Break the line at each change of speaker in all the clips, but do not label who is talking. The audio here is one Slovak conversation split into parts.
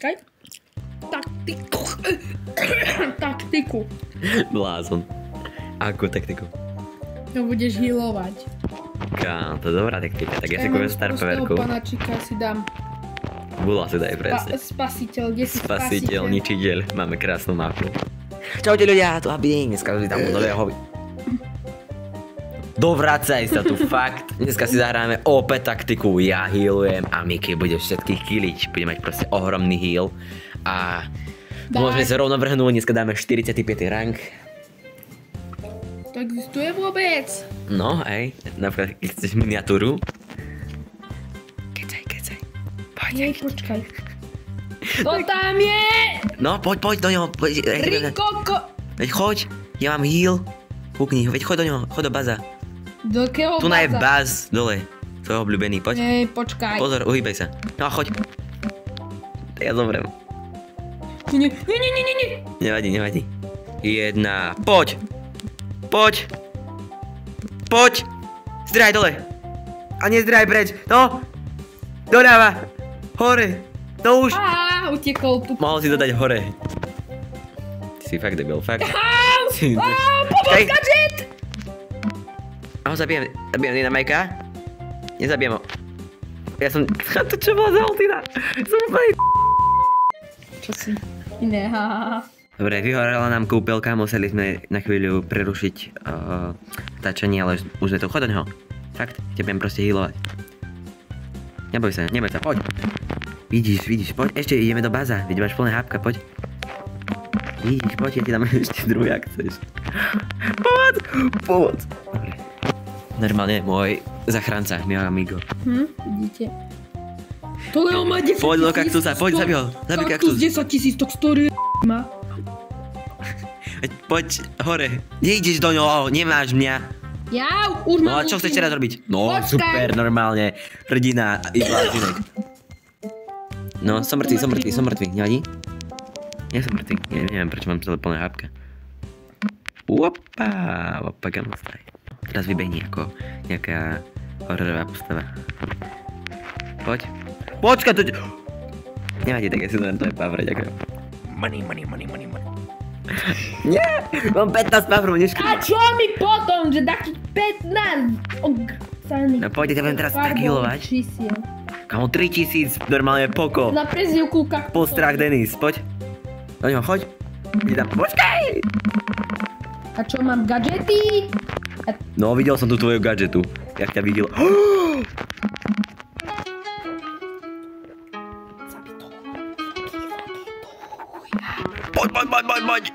Počkaj. Taktiku.
Blázon. Akú taktiku?
No budeš healovať.
Kámo, to je dobrá taktika, tak ja si kúpim star powerku.
Panačika si dám.
Bula si daj presne.
Spasiteľ, kde si
Spasiteľ, ničiteľ, máme krásnu mapu. Čaute ľudia, tu Abiding, dneska si tam nového hobby. Dovracaj sa tu, fakt. Dneska si zahráme OP taktiku, ja healujem a Miky bude všetkých killiť. Bude mať proste ohromný heal. A môžeme sa rovno vrhnúť, dneska dáme 45. rank.
To existuje vôbec?
No, hej, napríklad, keď chceš miniatúru. Kecaj. Poď.
Nie, počkaj. To tam je!
No, poď do ňoho.
Rikoko!
Veď choď, ja mám heal. Kúkni, veď choď do ňoho, choď do baza.
Do akého
Tu je baz, dole. Tvoj obľúbený, poď.
Nie, počkaj.
Pozor, uhýbaj sa. No, choď. Ja zomrem.
Nie.
Nevadí. Jedna, poď. Zdrhaj dole. A nezdrhaj preč, no. Dodáva. Hore. To už.
Utekol tu.
Mohol si to dať hore. Ty si fakt debil, fakt.
Pomoc, gadget!
A ho zabijem Dynamajka. Nezabijem ho. Ja som... To čo bola za ultina? Som úplne...
Čo si? Iné,
Dobre, vyhorela nám kúpelka, museli sme na chvíľu prerušiť táčanie, ale už sme to, chod do neho. Fakt, budem proste healovať. Neboj sa, poď. Vidíš, poď, ešte ideme do baza, veď máš plné hápka, poď. Vidíš, poď, ja ti dám ešte druhý, ak chceš. Pomoc. Dobre. Normálne môj zachránca, mi amigo.
Vidíte. To Leo má 10 000.
Poď do kaktusa, poď, zabij ho, zabij kaktus.
10 000, to story má.
Poď hore, nejdeš do ňoho, nemáš mňa.
Už mám.
No a čo chceš teraz robiť? No super, normálne, hrdina i blázinek. No, som mŕtvý, nevadí? Nie som mŕtvý, neviem prečo mám celé plné hápka. Opa, gamostaj. Teraz vybehni ako nejaká hororová postava. Poď. Počkaj, to... Nevadí, tak ja si to je pavre, ďakujem. Money. Nie, mám 15 pavrov, neškodí.
A čo mi potom, že taký 15?
No poďte, ja budem teraz tak healovať. Kamo 3000, normálne poko.
Na prezivku kaktusa.
Postrach Denis, poď. Do ňoho, choď. Počkaj!
A čo, mám gadžety?
No, videl som tu tvoju gadžetu. Jak ťa videl. Poď.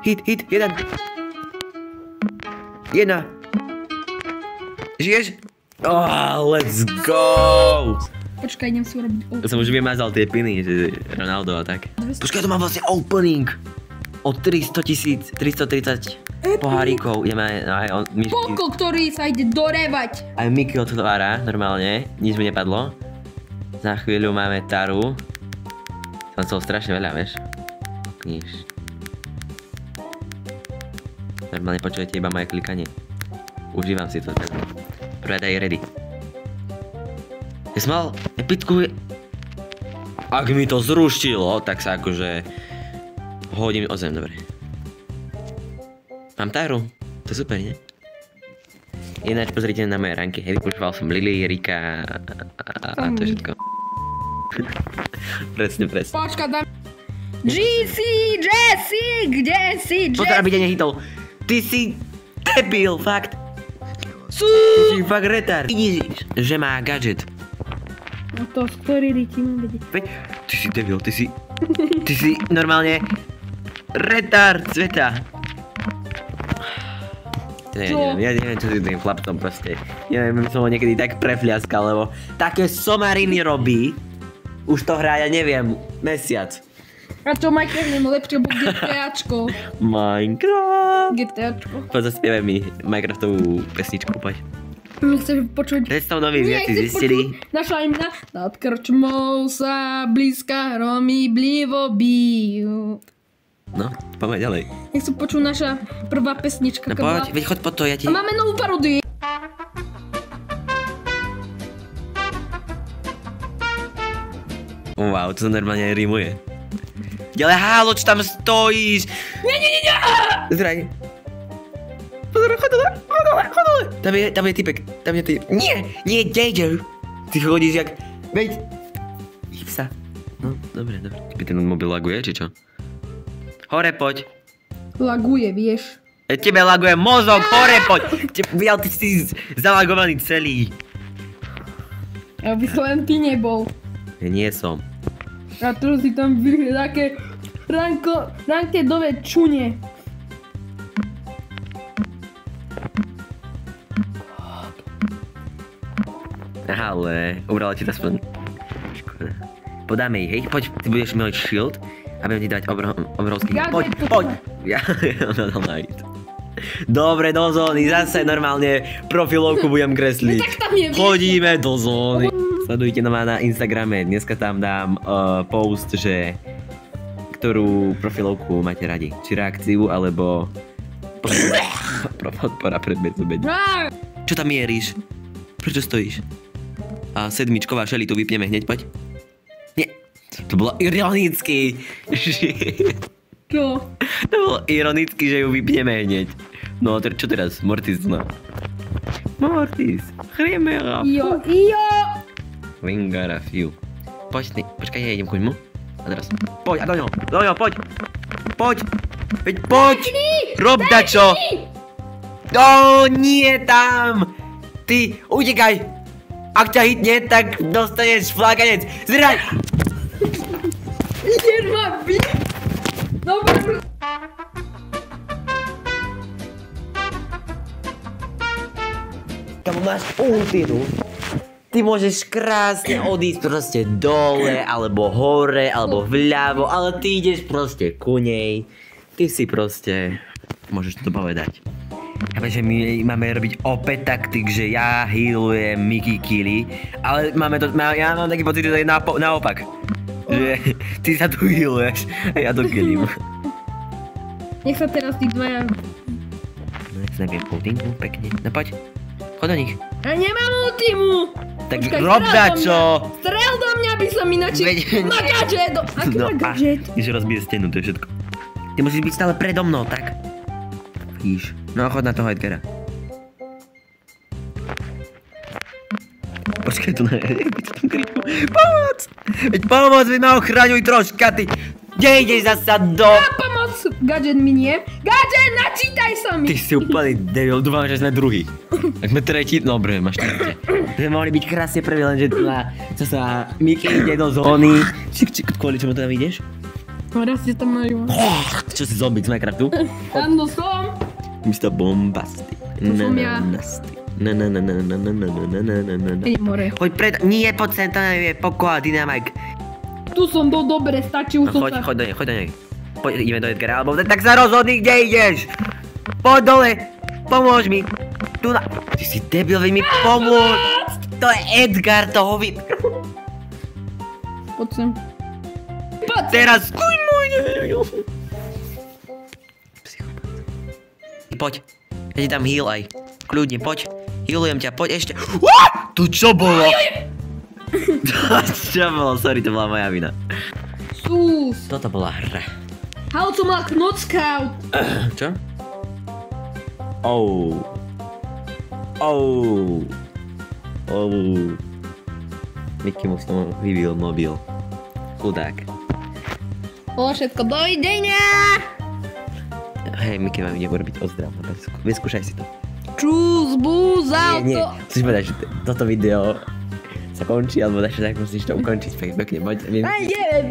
Hit, jeden. Jedna. Žiješ? Let's go!
Počkaj, idem si urobiť opening.
Som už vymazal tie piny, že Ronaldo a tak. Počkaj, tu mám vlastne opening. O 300 000, 330 pohárikov. Ideme aj myšky.
Poko, ktorý sa ide dorevať.
Aj Miky otvára, normálne. Nič mi nepadlo. Za chvíľu máme Taru. Som chcel strašne veľa, vieš. Kníž. Normálne počujete iba moje klikanie. Užívam si to. Prvé daj ready. Ja som mal epicku... Ak mi to zrušilo, tak sa akože... Hodím o zem, dobre. Mám Taru. To je super, nie? Ináč pozrite na moje ranky. Hej, vypočúval som Lily, Rika a to je všetko. Presne.
Počka, dám... Jesse, kde si, Jesse?
Pozor, aby ťa nehytol. Ty si debil, fakt. Ty si fakt retard. Vidíš, že má gadget.
No to, z ktorý Ricky mám vedieť.
Veď, ty si debil, ty si normálne retard sveta. Ja neviem, čo si tým chlapcom proste. Neviem, som ho niekedy tak prefliaskal, lebo také somariny robí. Už to hrá, ja neviem, mesiac.
A čo Minecraft nemá lepšie, bo GTAčko.
Minecraft.
GTAčko.
Poď zaspievaj mi Minecraftovú pesničku, poď.
Chceš počuť?
Predstav nový, jak si zistili.
Naša imena nad krčmou sa blízka hromy blivo bijú.
No, poďme ďalej.
Nech sa počuť naša prvá pesnička.
No poď, veď choď po to, ja ti...
A máme novú paródiu.
Wow, to sa normálne rimuje. Ale halo, čo tam stojíš? Nie! Zraj. Pozor, chod dole. Tam je typek, Nie, dejdeš. Ty chodíš jak... Veď. Hýb sa. No, dobre. Ty ten mobil laguje, či čo? Hore poď.
Laguje, vieš.
Tebe laguje mozog, hore poď. Ty si zalagovaný celý.
Aby som len ty nebol.
Nie som.
A tu si tam vyhli také rankedové čune.
Ale ubrala ti to aspoň. Škoda. Podáme ich, hej, poď, ty budeš mať shield a budem ti dať obrovský... Poď! Ja dal najít. Dobre, do zóny, zase normálne profilovku budem kresliť.
No tak tam je,
chodíme do zóny. Sledujte ma na Instagrame, dneska tam dám post, že ktorú profilovku máte radi. Či reakciu, alebo podpora predmetu beď. Čo tam mieríš? Prečo stojíš? A sedmičková Shelly tu vypneme hneď, poď. Nie, to bolo ironicky.
Čo?
To bolo ironicky, že ju vypneme hneď. No, čo teraz? Mortis, no. Mortis, Chrimera.
Jo.
Lingara, fiu. Poď, počkaj, ja idem ku ňmu. A teraz, poď, a do ňoho, poď. Veď poď. Rob dačo. Nie tam. Ty, utekaj. Ak ťa hitne, tak dostaneš flákanec. Zraj.
Ideš ma byť. Dobre.
Kamo, máš ultinu. Ty môžeš krásne odísť proste dole, alebo hore, alebo vľavo, ale ty ideš proste ku nej. Ty si proste... Môžeš to povedať. Ja že my máme robiť opäť taktik, že ja healujem Mickey Killy, ale ja mám taký pocit, že to je naopak. Že ty sa tu healuješ a ja to killím.
Nech sa teraz tí dvaja...
No nech sa nabijem ultinku, pekne. No poď, chod do nich.
A nemám ultimu!
Tak rob dačo!
Strel do mňa, by som ináč... Na gadget! Aký má gadget?
Když rozbije stenu, to je všetko. Ty musíš byť stále predo mnou, tak? Vidíš. No a chod na toho Edgara. Počkaj tu na... Pomoc! Veď pomoc, veď ma ochraňuj troška, ty! Kde ideš zasa do...
Ja pomoc! Gadget mi nie. Gadget, načítaj sa mi!
Ty si úplný debil, dúfam, že sme druhý. Tak sme tretí, no dobre, máš tretie. My sme mohli byť krásne prvý, lenže tu na... Co sa... Mickey ide do zóny. Kvôli čomu tam ideš?
No raz si tam majú.
Čo si zombie z Minecraftu?
Áno som.
Mr. Bombastic.
To som ja. Ej, more.
Poď pred... Nie, poď sem, to nevie, pokoa, dynamik.
Tu som dobre, stačí už som sa...
Choď do nej. Poď, ideme do Edgara, alebo tak sa rozhodni, kde ideš. Poď dole, pomôž mi. Tu na... Ty si debil, veď mi pomôž. To je Edgar, toho vy...
Poď sem. Poď!
Teraz kuj môj! Poď, ja ti dám heal aj. Kľudne, poď. Healujem ťa, poď ešte. Tu čo bolo? Čo bolo? Sorry, to bola moja vina.
Sus.
Toto bola hra.
Halo, to má Knotscout.
Čo? Mickey mu s tom vybil mobil. Chudák.
Bolo všetko, dovidenia!
Hej, Mickey, mám idem urobiť ozdrav. Vyskúšaj si to.
Čus, búz, auto!
Nie, musíš povedať, že toto video sa končí, alebo daš tak musíš to ukončiť pekne, poď.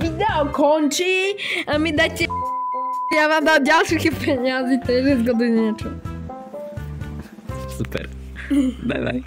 Video končí a mi dáte... Ja vám dám ďalších peniazy, to je všetko do niečo.
Super. Bye bye.